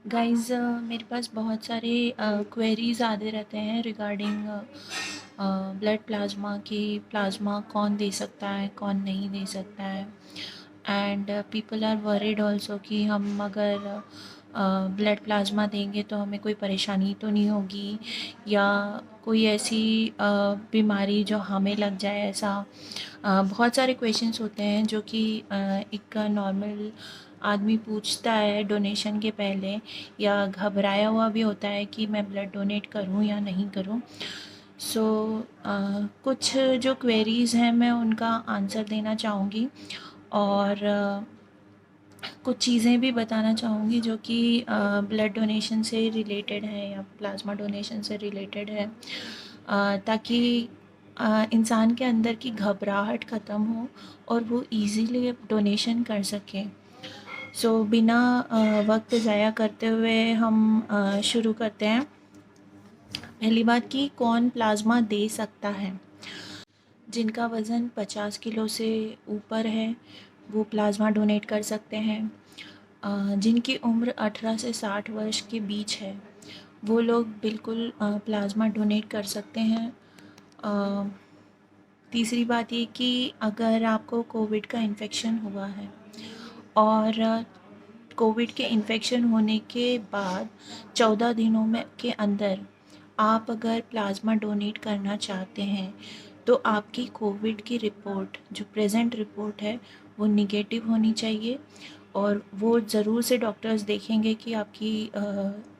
Guys मेरे पास बहुत सारे क्वेरीज़ आते रहते हैं रिगार्डिंग ब्लड प्लाज़्मा कि प्लाज़्मा कौन दे सकता है, कौन नहीं दे सकता है। And people are worried also कि हम अगर ब्लड प्लाज़्मा देंगे तो हमें कोई परेशानी तो नहीं होगी, या कोई ऐसी बीमारी जो हमें लग जाए, ऐसा बहुत सारे क्वेश्चंस होते हैं जो कि एक नॉर्मल आदमी पूछता है डोनेशन के पहले, या घबराया हुआ भी होता है कि मैं ब्लड डोनेट करूं या नहीं करूं। सो कुछ जो क्वेरीज़ हैं मैं उनका आंसर देना चाहूँगी, और कुछ चीज़ें भी बताना चाहूँगी जो कि ब्लड डोनेशन से रिलेटेड है या प्लाज्मा डोनेशन से रिलेटेड है, ताकि इंसान के अंदर की घबराहट ख़त्म हो और वो इजीली डोनेशन कर सके। सो बिना वक्त ज़ाया करते हुए हम शुरू करते हैं। पहली बात कि कौन प्लाज्मा दे सकता है। जिनका वज़न 50 किलो से ऊपर है वो प्लाज्मा डोनेट कर सकते हैं। जिनकी उम्र 18 से 60 वर्ष के बीच है वो लोग बिल्कुल प्लाज्मा डोनेट कर सकते हैं। अ, तीसरी बात ये कि अगर आपको कोविड का इन्फेक्शन हुआ है और कोविड के इन्फेक्शन होने के बाद 14 दिनों में के अंदर आप अगर प्लाज्मा डोनेट करना चाहते हैं तो आपकी कोविड की रिपोर्ट, जो प्रेजेंट रिपोर्ट है, वो निगेटिव होनी चाहिए। और वो ज़रूर से डॉक्टर्स देखेंगे कि आपकी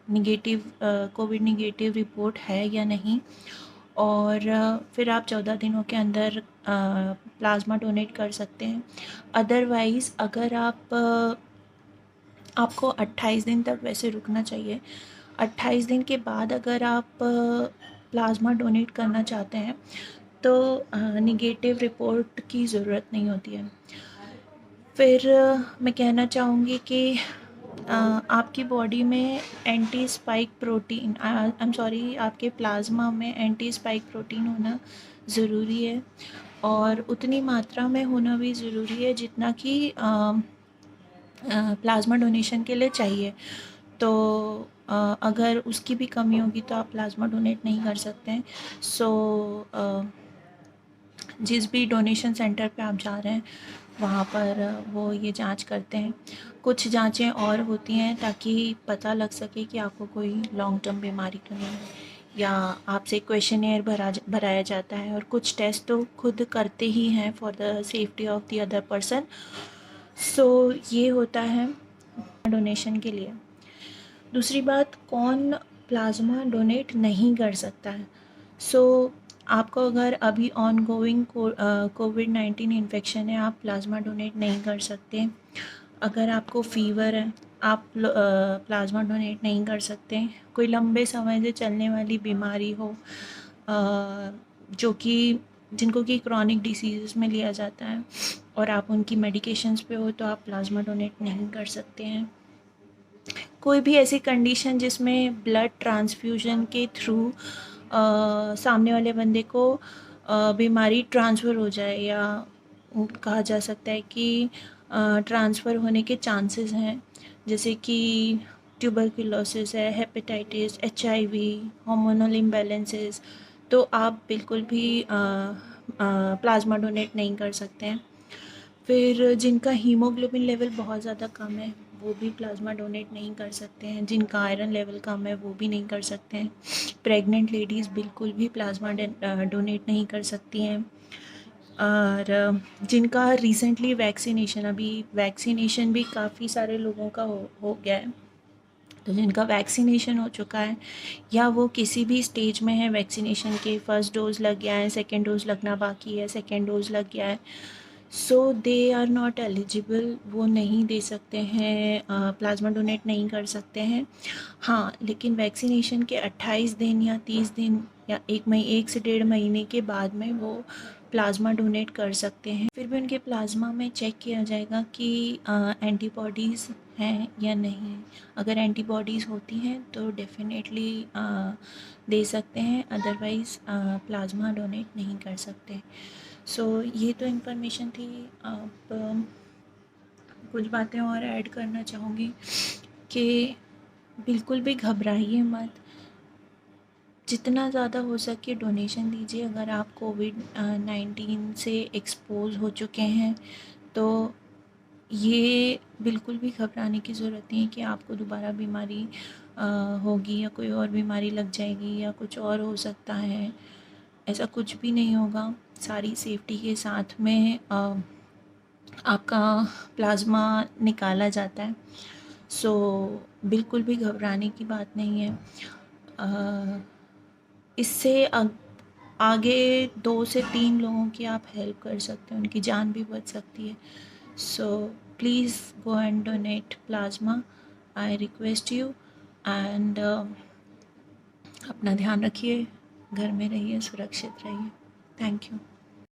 निगेटिव कोविड निगेटिव रिपोर्ट है या नहीं। और फिर आप 14 दिनों के अंदर प्लाज्मा डोनेट कर सकते हैं। अदरवाइज़ अगर आपको 28 दिन तक वैसे रुकना चाहिए। 28 दिन के बाद अगर आप प्लाज्मा डोनेट करना चाहते हैं तो निगेटिव रिपोर्ट की ज़रूरत नहीं होती है। फिर मैं कहना चाहूँगी कि आपकी बॉडी में anti spike protein, I am sorry, आपके प्लाज्मा में एंटी स्पाइक प्रोटीन होना ज़रूरी है, और उतनी मात्रा में होना भी ज़रूरी है जितना कि प्लाज्मा डोनेशन के लिए चाहिए। तो अगर उसकी भी कमी होगी तो आप प्लाज्मा डोनेट नहीं कर सकते हैं। सो जिस भी डोनेशन सेंटर पे आप जा रहे हैं वहाँ पर वो ये जांच करते हैं। कुछ जांचें और होती हैं ताकि पता लग सके कि आपको कोई लॉन्ग टर्म बीमारी तो नहीं है, या आपसे क्वेश्चनेयर भराया जाता है, और कुछ टेस्ट तो खुद करते ही हैं for the safety of the other person. So ये होता है डोनेशन के लिए। दूसरी बात, कौन प्लाज्मा डोनेट नहीं कर सकता है। सो आपको अगर अभी ऑन गोइंग कोविड-19 इन्फेक्शन है, आप प्लाज्मा डोनेट नहीं कर सकते। अगर आपको फ़ीवर है, आप प्लाज्मा डोनेट नहीं कर सकते। कोई लंबे समय से चलने वाली बीमारी हो, जो कि जिनको कि क्रॉनिक डिसीज़ में लिया जाता है, और आप उनकी मेडिकेशंस पे हो, तो आप प्लाज्मा डोनेट नहीं कर सकते हैं। कोई भी ऐसी कंडीशन जिसमें ब्लड ट्रांसफ्यूजन के थ्रू सामने वाले बंदे को बीमारी ट्रांसफ़र हो जाए, या कहा जा सकता है कि ट्रांसफ़र होने के चांसेस हैं, जैसे कि ट्यूबरकुलोसिस है, हेपेटाइटिस, एचआईवी, हार्मोनल इम्बैलेंसेस, तो आप बिल्कुल भी प्लाज्मा डोनेट नहीं कर सकते हैं। फिर जिनका हीमोग्लोबिन लेवल बहुत ज़्यादा कम है वो भी प्लाज्मा डोनेट नहीं कर सकते हैं। जिनका आयरन लेवल कम है वो भी नहीं कर सकते हैं। प्रेग्नेंट लेडीज़ बिल्कुल भी प्लाज्मा डोनेट नहीं कर सकती हैं। और जिनका रिसेंटली वैक्सीनेशन, अभी वैक्सीनेशन भी काफ़ी सारे लोगों का हो गया है, तो जिनका वैक्सीनेशन हो चुका है या वो किसी भी स्टेज में है वैक्सीनेशन के, फर्स्ट डोज़ लग गया है, सेकेंड डोज़ लगना बाकी है, सेकेंड डोज़ लग गया है, सो दे आर नॉट एलिजिबल, वो नहीं दे सकते हैं, प्लाज्मा डोनेट नहीं कर सकते हैं। हाँ, लेकिन वैक्सीनेशन के 28 दिन या 30 दिन या 1 से 1.5 महीने के बाद में वो प्लाज्मा डोनेट कर सकते हैं। फिर भी उनके प्लाज्मा में चेक किया जाएगा कि एंटीबॉडीज़ हैं या नहीं। अगर एंटीबॉडीज़ होती हैं तो डेफिनेटली दे सकते हैं, अदरवाइज़ प्लाज्मा डोनेट नहीं कर सकते। सो ये तो इन्फॉर्मेशन थी। अब कुछ बातें और ऐड करना चाहूँगी कि बिल्कुल भी घबराइए मत। जितना ज़्यादा हो सके डोनेशन दीजिए। अगर आप कोविड 19 से एक्सपोज़ हो चुके हैं तो ये बिल्कुल भी घबराने की ज़रूरत नहीं है कि आपको दोबारा बीमारी होगी या कोई और बीमारी लग जाएगी या कुछ और हो सकता है। ऐसा कुछ भी नहीं होगा। सारी सेफ्टी के साथ में आपका प्लाज़्मा निकाला जाता है। सो बिल्कुल भी घबराने की बात नहीं है। इससे आगे 2 से 3 लोगों की आप हेल्प कर सकते हैं, उनकी जान भी बच सकती है। So please go and donate plasma, I request you. And अपना ध्यान रखिए, घर में रहिए, सुरक्षित रहिए। Thank you.